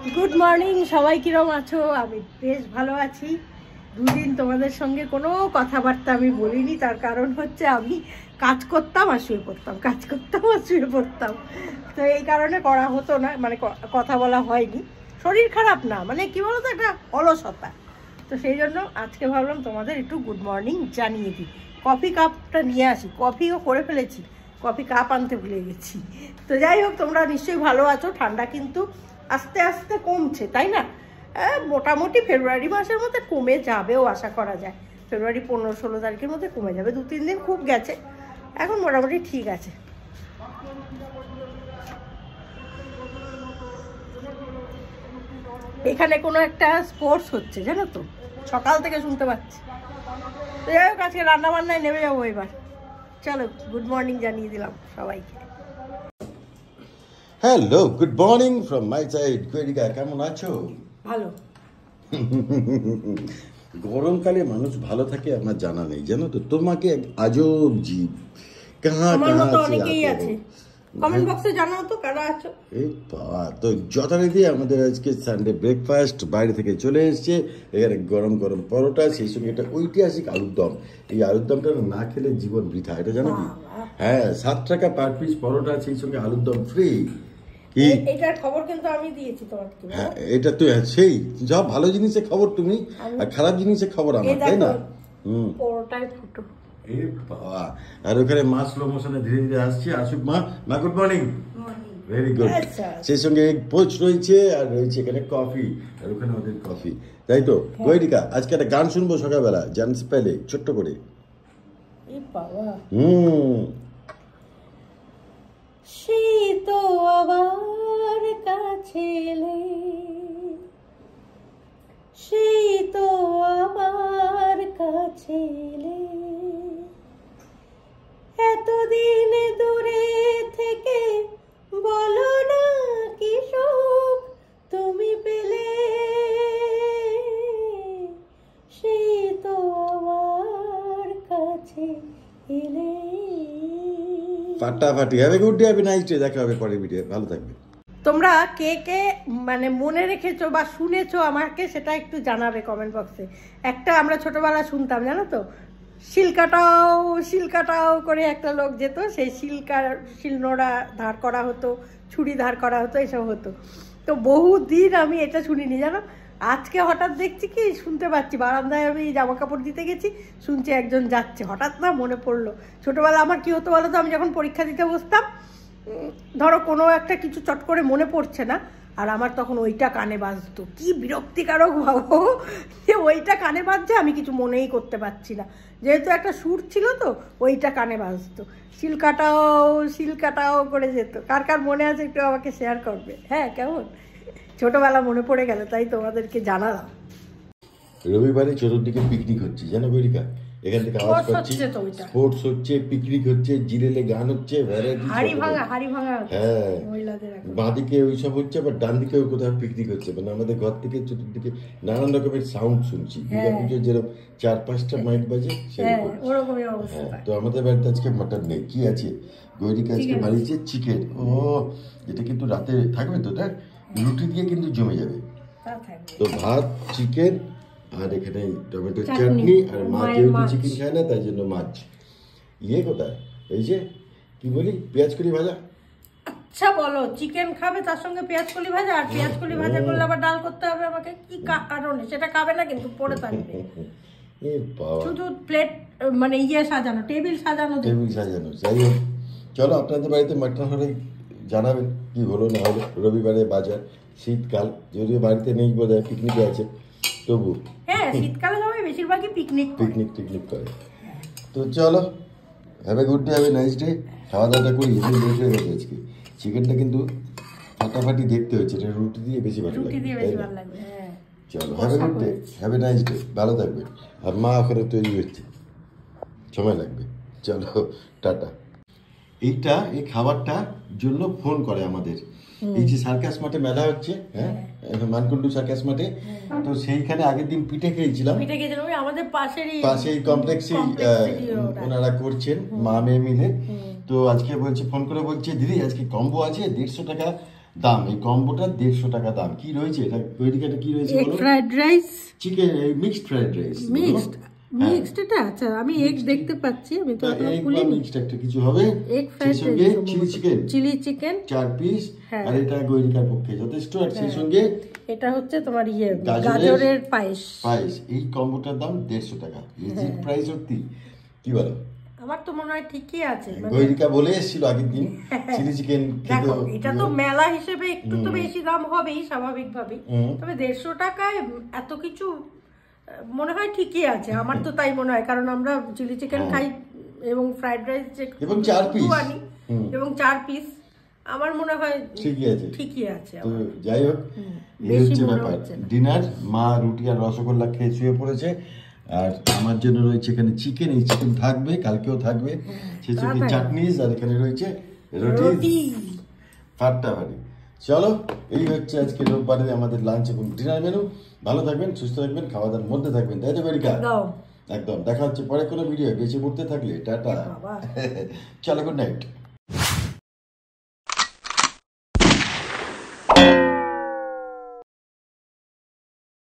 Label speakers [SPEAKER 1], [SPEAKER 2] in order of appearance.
[SPEAKER 1] Good morning, সবাই কিরম আছো? আমি বেশ ভালো আছি। দুদিন তোমাদের সঙ্গে কোনো কথাবার্তা আমি বলিনি, তার কারণ হচ্ছে আমি কাজ করতাম আর শুয়ে পড়তাম, কাজ করতাম আর শুয়ে পড়তাম। তো এই কারণে করা হতো না, মানে কথা বলা হয়নি। শরীর খারাপ না, মানে কি বলতো, একটা অলসতা। তো সেই জন্য আজকে ভাবলাম তোমাদের একটু গুড মর্নিং জানিয়ে দিই। কফি কাপটা নিয়ে আসি, কফিও করে ফেলেছি, কফি কাপ আনতে ভুলে গেছি। তো যাই হোক, তোমরা নিশ্চয়ই ভালো আছো। ঠান্ডা কিন্তু আস্তে আস্তে কমছে, তাই না? মোটামুটি ফেব্রুয়ারি মাসের মধ্যে কমে যাবেও আশা করা যায়। ফেব্রুয়ারি 15-16 তারিখের মধ্যে কমে যাবে। 2-3 দিন খুব গেছে, এখন মোটামুটি ঠিক আছে। এখানে কোনো একটা স্পোর্টস হচ্ছে, জানো তো, সকাল থেকে শুনতে পাচ্ছি। তো যাই হোক, আজকে রান্নাবান্নায় নেমে যাবো এবার। চলো, গুড মর্নিং জানিয়ে দিলাম সবাইকে।
[SPEAKER 2] Hello, good morning from my side. Kairika, কেমন আছো?
[SPEAKER 1] ভালো।
[SPEAKER 2] গরমকালে মানুষ ভালো থাকে আমার জানা নেই, জানো তো। তোমাকে আজব জীব, কাহা
[SPEAKER 1] অনেকেই আছে। কমেন্ট বক্সে জানাও তো কারা আছো।
[SPEAKER 2] এই বাবা, তো যথারীতি আমাদের আজকে সানডে ব্রেকফাস্ট বাইরে থেকে চলে এসছে। এখানে গরম গরম পরোটা, সেই সঙ্গে একটা ঐতিহাসিক আলুর দম। এই আলুর দমটা না খেলে জীবন বৃথা, এটা জানো কি? হ্যাঁ, 7 টাকা পার পিস পরোটা, সেই সঙ্গে আলুর দম ফ্রি।
[SPEAKER 1] এটার খবর কিন্তু আমি দিয়েছি তোমাকে।
[SPEAKER 2] হ্যাঁ, এটা তো সেই সব ভালো জিনিসের খবর তুমি, আর খারাপ জিনিসের খবর আমার, তাই না?
[SPEAKER 1] পরোটায় ফুটো।
[SPEAKER 2] এই বাবা, আর ওখানে মা স্লো মোশনে ধীরে ধীরে আসছে। আসুক মা। মা, গুড মর্নিং। Very good. সেই সঙ্গে পোচ রয়েছে, আর রয়েছে এখানে কফি, আর ওখানে ওদের কফি, তাই তো? গৈরিকা, আজকে একটা গান শুনবো সকালবেলা, জানস পেলে ছোট্ট করে।
[SPEAKER 1] সেই তো আবার কাছে এলে, সেই তো আবার কাছে এলে, এতদিন দূরে থেকে বলো না কি সুখ তুমি পেলে, সেই তো আবার কাছে এলে।
[SPEAKER 2] ফাটাফাটি। Have a good day, have a nice day. দেখা হবে পরের ভিডিও, ভালো থাকবে।
[SPEAKER 1] তোমরা কে কে মানে মনে রেখেছো বা শুনেছো আমাকে, সেটা একটু জানাবে কমেন্ট বক্সে। একটা আমরা ছোটবেলা শুনতাম, জানো তো, শিলকাটাও শিলকাটাও করে একটা লোক যেত, সেই শিলনোড়া ধার করা হতো, ছুরি ধার করা হতো, এসব হতো। তো বহুদিন আমি এটা শুনিনি, জানো। আজকে হঠাৎ দেখছি কি, শুনতে পাচ্ছি, বারান্দায় আমি জামা কাপড় দিতে গেছি, শুনছি একজন যাচ্ছে, হঠাৎ না মনে পড়লো ছোটবেলা আমার কি হতো বলো তো। আমি যখন পরীক্ষা দিতে বসতাম, ধরো কোনো একটা কিছু চট করে মনে পড়ছে না, আর আমার তখন ওইটা কানে বাজতো। কি বিরক্তিকারক ভাবো যে ওইটা কানে বাজছে, আমি কিছু মনেই করতে পারছি না, যেহেতু একটা সুর ছিল তো ওইটা কানে বাজতো। শিলকাটাও করে যেত। কার কার মনে আছে একটু আমাকে শেয়ার করবে। হ্যাঁ, কেমন ছোটবেলা মনে পড়ে গেল, তাই তোমাদেরকে জানালাম।
[SPEAKER 2] রবিবারে চতুর্দিকে পিকনিক হচ্ছে, জানো গৈরিকা? এখান থেকে আওয়াজ পাচ্ছি, স্পোর্টস হচ্ছে, পিকনিক হচ্ছে, জিরেলে গান হচ্ছে,
[SPEAKER 1] হাড়ি ভাঙা। হ্যাঁ,
[SPEAKER 2] বাঁদিকে ওইসব হচ্ছে, আবার ডান দিকেও কোথাও পিকনিক হচ্ছে। মানে আমাদের ঘর থেকে চতুর্দিকে নানান রকমের সাউন্ড শুনছি। দুর্গাপুজো যেরকম 4-5টা মাইক বাজে, সেরকম। হ্যাঁ, তো আমাদের বাড়িতে আজকে মাটন নেই। কি আছে? গৈরিকা আজকে বানিয়েছে চিকেন। ও, এটা কিন্তু রাতে থাকবে তো, তাই রুটি দিয়ে কিন্তু জমে যাবে। তো ভাত, চিকেন, আর এখানে টমেটো চাটনি, আর মা যেহেতু চিকেন খায় না তাই জন্য মাছ। কোথায় এই যে কি বলি, পেঁয়াজ কলি ভাজা।
[SPEAKER 1] আচ্ছা বলো, চিকেন খাবে তার সঙ্গে পেঁয়াজ কলি ভাজা? আর পেঁয়াজ কলি ভাজা করলে আবার ডাল করতে হবে আমাকে, কি কারণে? সেটা খাবে না কিন্তু পড়ে থাকবে। শুধু প্লেট মানে সাজানো, টেবিল সাজানো।
[SPEAKER 2] যাই হোক, চলো আপনাদের বাড়িতে মাটন হলে জানাবেন কি হলো না হলো। রবিবারে বাজার, শীতকাল, যদিও বাড়িতে নেই বোধহয়, পিকনিকে আছে, তবু
[SPEAKER 1] হ্যাঁ, শীতকালে সবাই বেশিরভাগই পিকনিক
[SPEAKER 2] করে। তো চলো, have a good day, have a nice day. খাওয়া দাওয়াটা করি, লেট হয়ে গেছে আজকে। চিকেনটা কিন্তু ফাটাফাটি দেখতে হচ্ছে, এটা রুটি দিয়ে বেশি ভালো লাগবে। চলো, have a good day, have a nice day, ভালো থাকবে। আর মা ওখানে তৈরি হচ্ছে, সময় লাগবে। চলো, টাটা। এই খাবারটার জন্য ফোন করে আমাদের। এই যে সার্কাস মাঠে মেলা হচ্ছে, হ্যাঁ, মানকুণ্ডু সার্কাস মাঠে, তো সেইখানে আগের দিন পিঠে খেয়েছিলাম।
[SPEAKER 1] আমাদের
[SPEAKER 2] পাশেই কমপ্লেক্সে ওনারা করছেন, মা মেয়ে মিলে। তো আজকে বলছে, ফোন করে বলছে, দিদি আজকে কম্বো আছে 150 টাকা দাম, এই কম্বোটা 150 টাকা দাম। কি রয়েছে এটা ওইদিকে কি রয়েছে
[SPEAKER 1] egg fried rice,
[SPEAKER 2] chicken mixed fried rice,
[SPEAKER 1] mixed এটা। আচ্ছা আমি এগ দেখতে পাচ্ছি, আমি তো এখনো খুলিনি।
[SPEAKER 2] মিক্সড একটা কিছু হবে,
[SPEAKER 1] egg fried rice, chilli chicken
[SPEAKER 2] 4 piece, আর এটা গৈরিকার পক্ষে যথেষ্ট। আর সেই সঙ্গে
[SPEAKER 1] এটা হচ্ছে তোমার গাজরের পায়েস।
[SPEAKER 2] এই কম্বোটার দাম 150 টাকা। ইজি প্রাইস সত্যি, কি বলো?
[SPEAKER 1] আমার তো মনে হয় ঠিকই আছে।
[SPEAKER 2] গৈরিকা বলে এসেছিল আগের দিন চিলি চিকেন খেতে।
[SPEAKER 1] দেখো এটা তো মেলা হিসেবে একটু তো বেশি দাম হবেই স্বাভাবিকভাবেই, তবে 150 টাকায় এত কিছু মনে হয় ঠিকই আছে। আমার তো তাই মনে হয়, কারণ আমরা চিলি চিকেন খাই এবং ফ্রাইড রাইস
[SPEAKER 2] এবং 4 পিস
[SPEAKER 1] আনি এবং 4 পিস, আমার মনে হয় ঠিকই আছে।
[SPEAKER 2] তো যাই হোক, এই হচ্ছে ব্যাপার। ডিনার, মা রুটি আর রসগোল্লা খেয়ে শুয়ে পড়েছে, আর আমার জন্য রয়েছে এখানে চিকেন। এই চিকেন থাকবে, কালকেও থাকবে। সেই সঙ্গে চাটনিস, আর এখানে রয়েছে রুটি ফাটাফাটি। চলো, এই হচ্ছে আজকে রোববারে আমাদের লাঞ্চ এবং ডিনার মেনু। ভালো থাকবেন, সুস্থ থাকবেন, খাওয়া দাওয়ার মধ্যে থাকবেন, তাই তো বেরিকা? একদম। দেখা হচ্ছে পরে কোনো ভিডিও। বেঁচে পড়তে থাকলে টাটা। চলো, গুড নাইট।